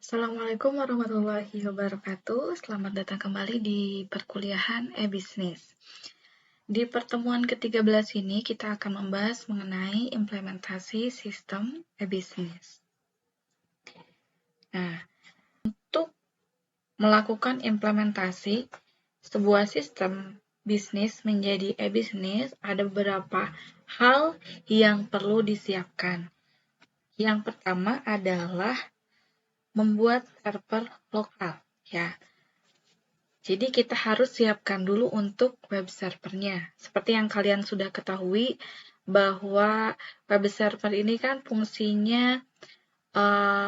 Assalamualaikum warahmatullahi wabarakatuh. Selamat datang kembali di perkuliahan e-bisnis. Di pertemuan ke-13 ini kita akan membahas mengenai implementasi sistem e-bisnis. Nah, untuk melakukan implementasi sebuah sistem bisnis menjadi e-bisnis, ada beberapa hal yang perlu disiapkan. Yang pertama adalah membuat server lokal, ya. Jadi kita harus siapkan dulu untuk web servernya. Seperti yang kalian sudah ketahui bahwa web server ini kan fungsinya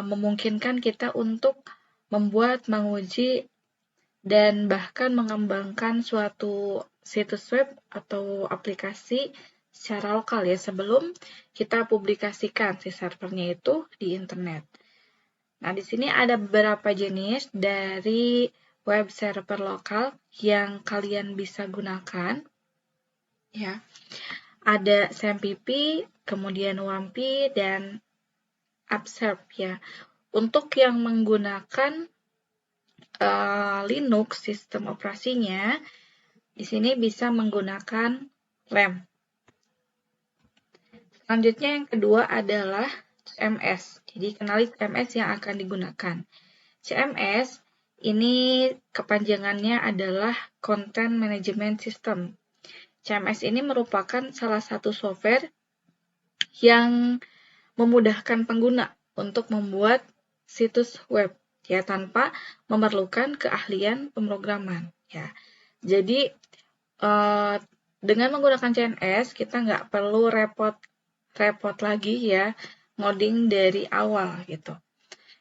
memungkinkan kita untuk membuat, menguji, dan bahkan mengembangkan suatu situs web atau aplikasi secara lokal ya sebelum kita publikasikan si servernya itu di internet. Nah, di sini ada beberapa jenis dari web server lokal yang kalian bisa gunakan. Ya. Ada SAMPP, kemudian WAMP, dan Upserve ya. Untuk yang menggunakan Linux sistem operasinya, di sini bisa menggunakan LAMP. Selanjutnya yang kedua adalah CMS. Jadi kenali CMS yang akan digunakan. CMS ini kepanjangannya adalah Content Management System. CMS ini merupakan salah satu software yang memudahkan pengguna untuk membuat situs web ya tanpa memerlukan keahlian pemrograman ya. Jadi dengan menggunakan CMS kita nggak perlu repot lagi ya ngoding dari awal gitu.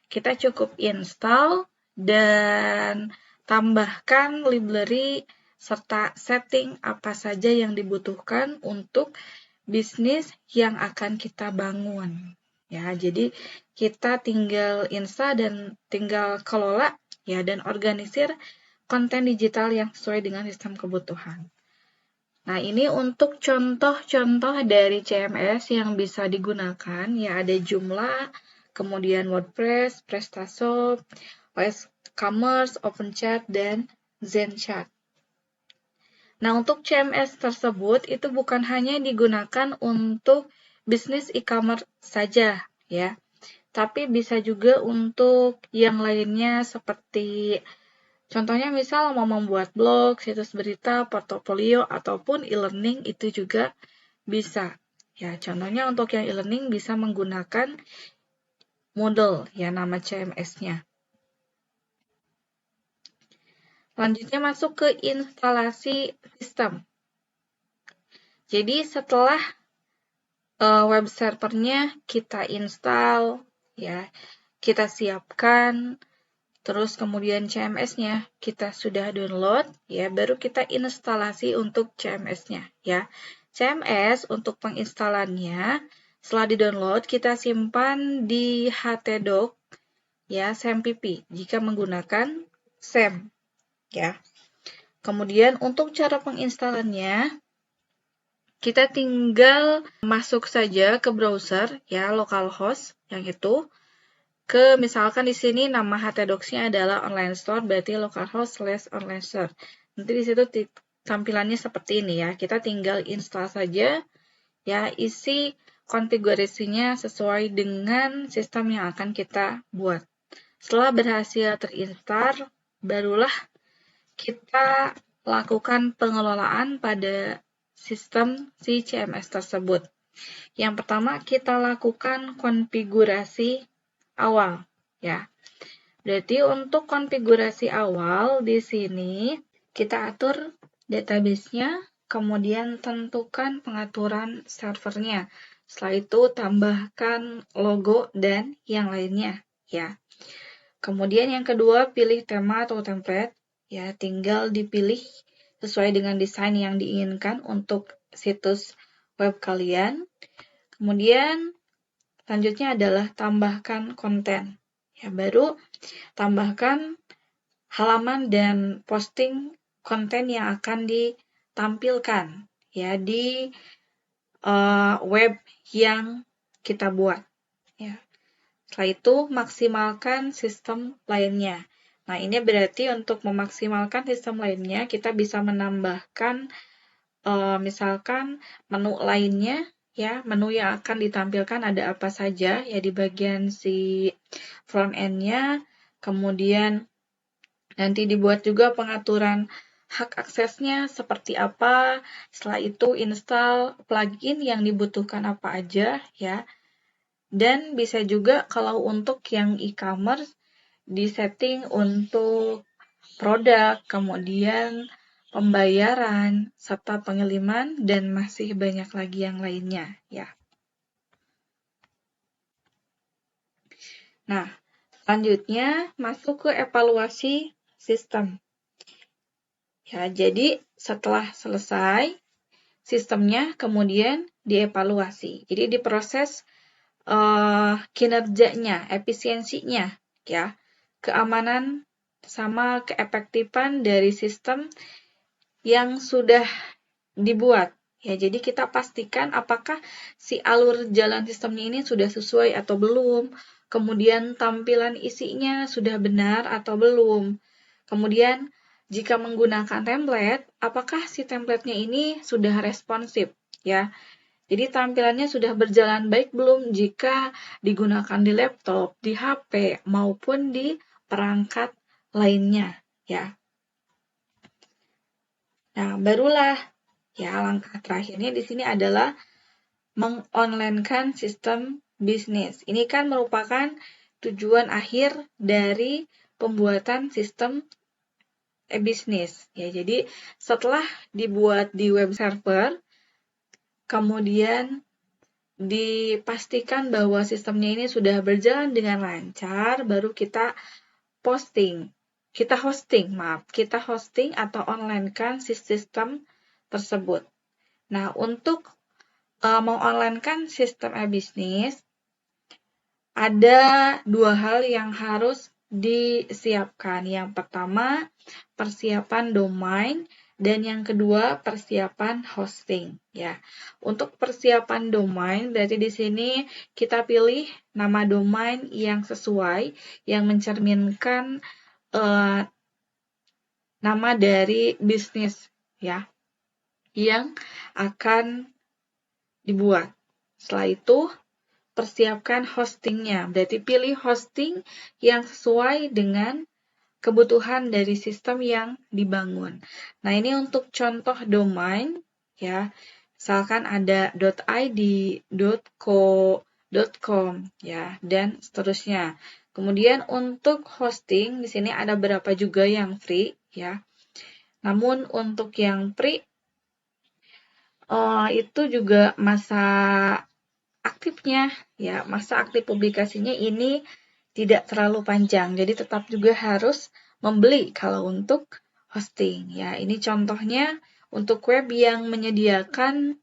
Kita cukup install dan tambahkan library serta setting apa saja yang dibutuhkan untuk bisnis yang akan kita bangun. Ya, jadi kita tinggal install dan tinggal kelola ya dan organisir konten digital yang sesuai dengan sistem kebutuhan. Nah, ini untuk contoh-contoh dari CMS yang bisa digunakan ya ada Joomla, kemudian WordPress, PrestaShop, OS Commerce, OpenChat, dan ZenChat. Nah, untuk CMS tersebut itu bukan hanya digunakan untuk bisnis e-commerce saja, ya. Tapi bisa juga untuk yang lainnya seperti contohnya misal mau membuat blog, situs berita, portofolio, ataupun e-learning itu juga bisa. Ya, contohnya untuk yang e-learning bisa menggunakan Moodle, ya nama CMS-nya. Selanjutnya masuk ke instalasi sistem. Jadi setelah web servernya kita install, ya, kita siapkan, terus kemudian CMS-nya kita sudah download, ya, baru kita instalasi untuk CMS-nya, ya. CMS untuk penginstalannya setelah di-download kita simpan di htdoc, ya, SAMPP jika menggunakan SAM, ya. Kemudian untuk cara penginstalannya kita tinggal masuk saja ke browser ya localhost yang itu ke misalkan di sini nama htdocs-nya adalah online store berarti localhost/online store. Nanti di situ tampilannya seperti ini ya. Kita tinggal install saja ya isi konfigurasinya sesuai dengan sistem yang akan kita buat. Setelah berhasil terinstall barulah kita lakukan pengelolaan pada sistem si CMS tersebut. Yang pertama kita lakukan konfigurasi awal ya. Berarti untuk konfigurasi awal di sini kita atur database-nya, kemudian tentukan pengaturan servernya. Setelah itu tambahkan logo dan yang lainnya ya. Kemudian yang kedua pilih tema atau template ya, tinggal dipilih sesuai dengan desain yang diinginkan untuk situs web kalian. Kemudian selanjutnya adalah tambahkan konten. Ya, baru tambahkan halaman dan posting konten yang akan ditampilkan ya di web yang kita buat. Ya. Setelah itu, maksimalkan sistem lainnya. Nah, ini berarti untuk memaksimalkan sistem lainnya, kita bisa menambahkan misalkan menu lainnya, ya, menu yang akan ditampilkan ada apa saja, ya, di bagian si front end-nya, kemudian nanti dibuat juga pengaturan hak aksesnya seperti apa, setelah itu install plugin yang dibutuhkan apa aja, ya. Dan bisa juga kalau untuk yang e-commerce, disetting untuk produk, kemudian pembayaran, serta pengiriman, dan masih banyak lagi yang lainnya, ya. Nah, selanjutnya masuk ke evaluasi sistem. Ya, jadi setelah selesai sistemnya kemudian dievaluasi. Jadi diproses kinerjanya, efisiensinya, ya, keamanan sama keefektifan dari sistem yang sudah dibuat. Ya, jadi kita pastikan apakah si alur jalan sistemnya ini sudah sesuai atau belum. Kemudian tampilan isinya sudah benar atau belum. Kemudian jika menggunakan template, apakah si template-nya ini sudah responsif, ya. Jadi tampilannya sudah berjalan baik belum jika digunakan di laptop, di HP, maupun di perangkat lainnya, ya. Nah, barulah ya langkah terakhirnya di sini adalah mengonlinekan sistem bisnis. Ini kan merupakan tujuan akhir dari pembuatan sistem e-bisnis, ya. Jadi setelah dibuat di web server, kemudian dipastikan bahwa sistemnya ini sudah berjalan dengan lancar, baru kita hosting atau online-kan sistem tersebut. Nah, untuk mengonline-kan sistem e-bisnis, ada dua hal yang harus disiapkan. Yang pertama, persiapan domain, dan yang kedua, persiapan hosting, ya. Untuk persiapan domain, berarti di sini kita pilih nama domain yang sesuai, yang mencerminkan nama dari bisnis, ya, yang akan dibuat. Setelah itu, persiapkan hostingnya. Berarti pilih hosting yang sesuai dengan kebutuhan dari sistem yang dibangun. Nah, ini untuk contoh domain, ya. Misalkan ada .id, .co, .com, ya, dan seterusnya. Kemudian untuk hosting, di sini ada berapa juga yang free, ya. Namun untuk yang free, itu juga masa aktifnya, ya, masa aktif publikasinya ini tidak terlalu panjang, jadi tetap juga harus membeli kalau untuk hosting, ya. Ini contohnya untuk web yang menyediakan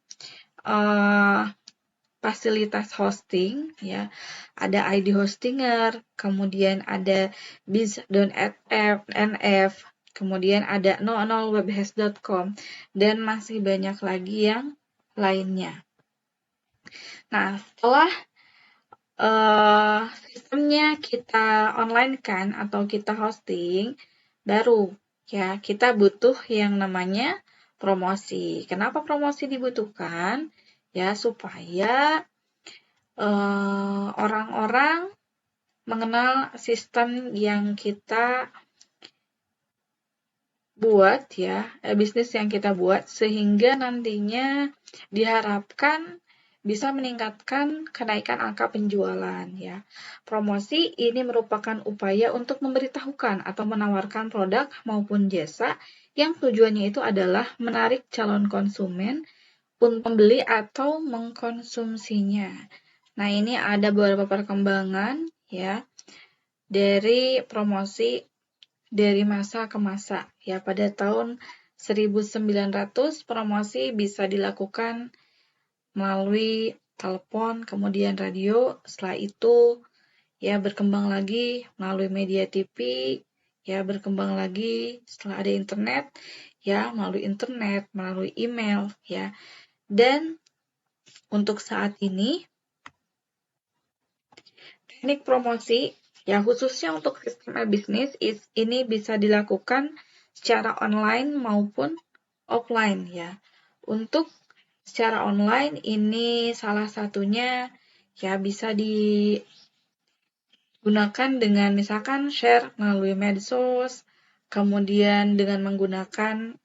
fasilitas hosting, ya. Ada ID Hostinger, kemudian ada biz.nf, kemudian ada 00webhost.com, dan masih banyak lagi yang lainnya. Nah, setelah sistemnya kita online kan atau kita hosting, baru ya kita butuh yang namanya promosi. Kenapa promosi dibutuhkan? Ya, supaya orang-orang mengenal sistem yang kita buat, ya, bisnis yang kita buat, sehingga nantinya diharapkan bisa meningkatkan kenaikan angka penjualan, ya. Promosi ini merupakan upaya untuk memberitahukan atau menawarkan produk maupun jasa yang tujuannya itu adalah menarik calon konsumen untuk membeli atau mengkonsumsinya. Nah, ini ada beberapa perkembangan, ya, dari promosi dari masa ke masa. Ya, pada tahun 1900 promosi bisa dilakukan melalui telepon, kemudian radio. Setelah itu ya berkembang lagi melalui media TV, ya berkembang lagi setelah ada internet, ya melalui email, ya. Dan untuk saat ini teknik promosi, ya khususnya untuk sistem e-bisnis, ini bisa dilakukan secara online maupun offline ya. Untuk secara online ini salah satunya ya bisa digunakan dengan misalkan share melalui medsos, kemudian dengan menggunakan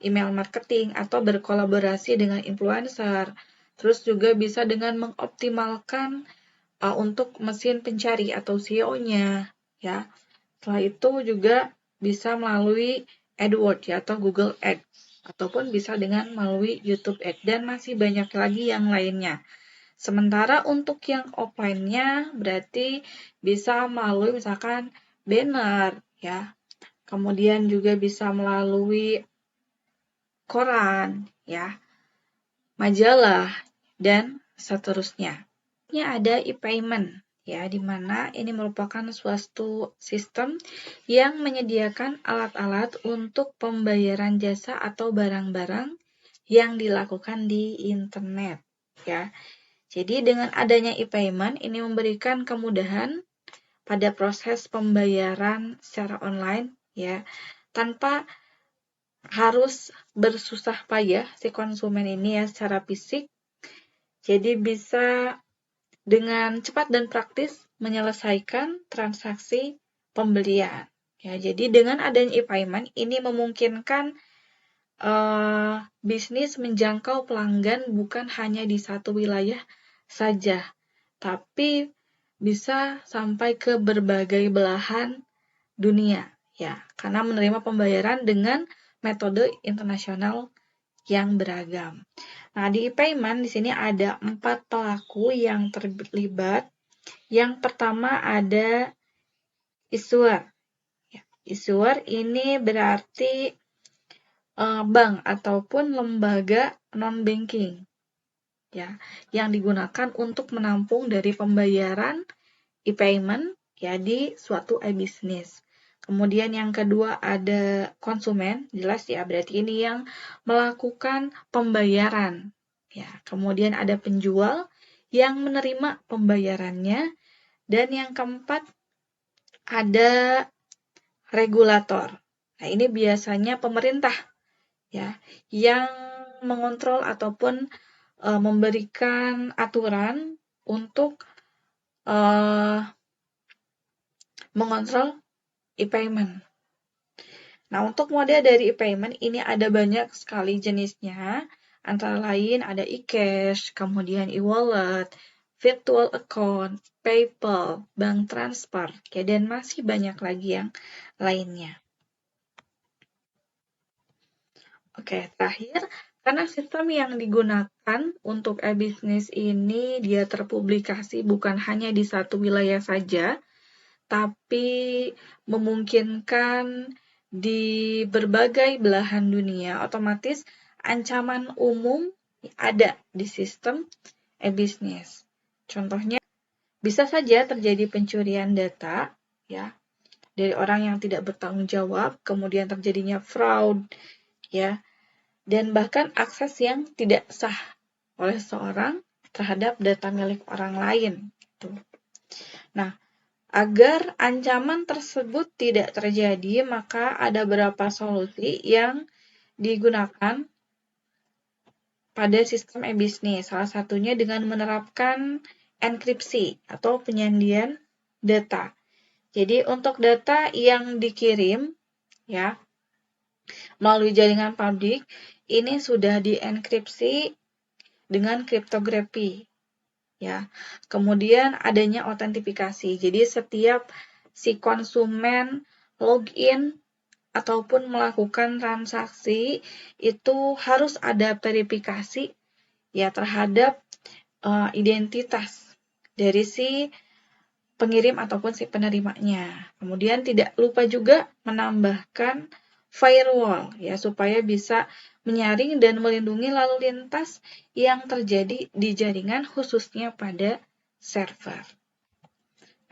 email marketing atau berkolaborasi dengan influencer. Terus juga bisa dengan mengoptimalkan untuk mesin pencari atau SEO-nya ya. Setelah itu juga bisa melalui AdWords ya atau Google Ads ataupun bisa dengan melalui YouTube Ads dan masih banyak lagi yang lainnya. Sementara untuk yang offline-nya berarti bisa melalui misalkan banner ya. Kemudian juga bisa melalui koran ya, majalah dan seterusnya. Ini ada e-payment ya, di mana ini merupakan suatu sistem yang menyediakan alat-alat untuk pembayaran jasa atau barang-barang yang dilakukan di internet ya. Jadi dengan adanya e-payment ini memberikan kemudahan pada proses pembayaran secara online ya, tanpa harus bersusah payah si konsumen ini ya secara fisik. Jadi bisa dengan cepat dan praktis menyelesaikan transaksi pembelian. Ya, jadi dengan adanya e-payment ini memungkinkan bisnis menjangkau pelanggan bukan hanya di satu wilayah saja, tapi bisa sampai ke berbagai belahan dunia ya, karena menerima pembayaran dengan metode internasional yang beragam. Nah, di e-payment di sini ada 4 pelaku yang terlibat. Yang pertama ada issuer. Issuer ini berarti bank ataupun lembaga non-banking ya, yang digunakan untuk menampung dari pembayaran e-payment ya di suatu e-bisnis. Kemudian yang kedua ada konsumen, jelas ya, berarti ini yang melakukan pembayaran. Ya, kemudian ada penjual yang menerima pembayarannya, dan yang keempat ada regulator. Nah, ini biasanya pemerintah ya yang mengontrol ataupun memberikan aturan untuk mengontrol e-payment. Nah, untuk model dari e-payment ini ada banyak sekali jenisnya, antara lain ada e-cash, kemudian e-wallet, virtual account, PayPal, bank transfer, dan masih banyak lagi yang lainnya. Oke, terakhir, karena sistem yang digunakan untuk e-bisnis ini dia terpublikasi bukan hanya di satu wilayah saja, tapi memungkinkan di berbagai belahan dunia, otomatis ancaman umum ada di sistem e-bisnis. Contohnya, bisa saja terjadi pencurian data ya dari orang yang tidak bertanggung jawab, kemudian terjadinya fraud ya, dan bahkan akses yang tidak sah oleh seorang terhadap data milik orang lain. Nah, agar ancaman tersebut tidak terjadi, maka ada beberapa solusi yang digunakan pada sistem e-bisnis. Salah satunya dengan menerapkan enkripsi atau penyandian data. Jadi untuk data yang dikirim ya melalui jaringan publik ini sudah dienkripsi dengan kriptografi. Ya. Kemudian adanya autentifikasi. Jadi setiap si konsumen login ataupun melakukan transaksi itu harus ada verifikasi ya terhadap identitas dari si pengirim ataupun si penerimanya. Kemudian tidak lupa juga menambahkan firewall ya supaya bisa menyaring dan melindungi lalu lintas yang terjadi di jaringan khususnya pada server.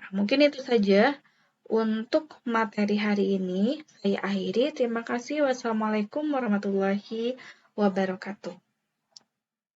Nah, mungkin itu saja untuk materi hari ini. Saya akhiri. Terima kasih. Wassalamualaikum warahmatullahi wabarakatuh.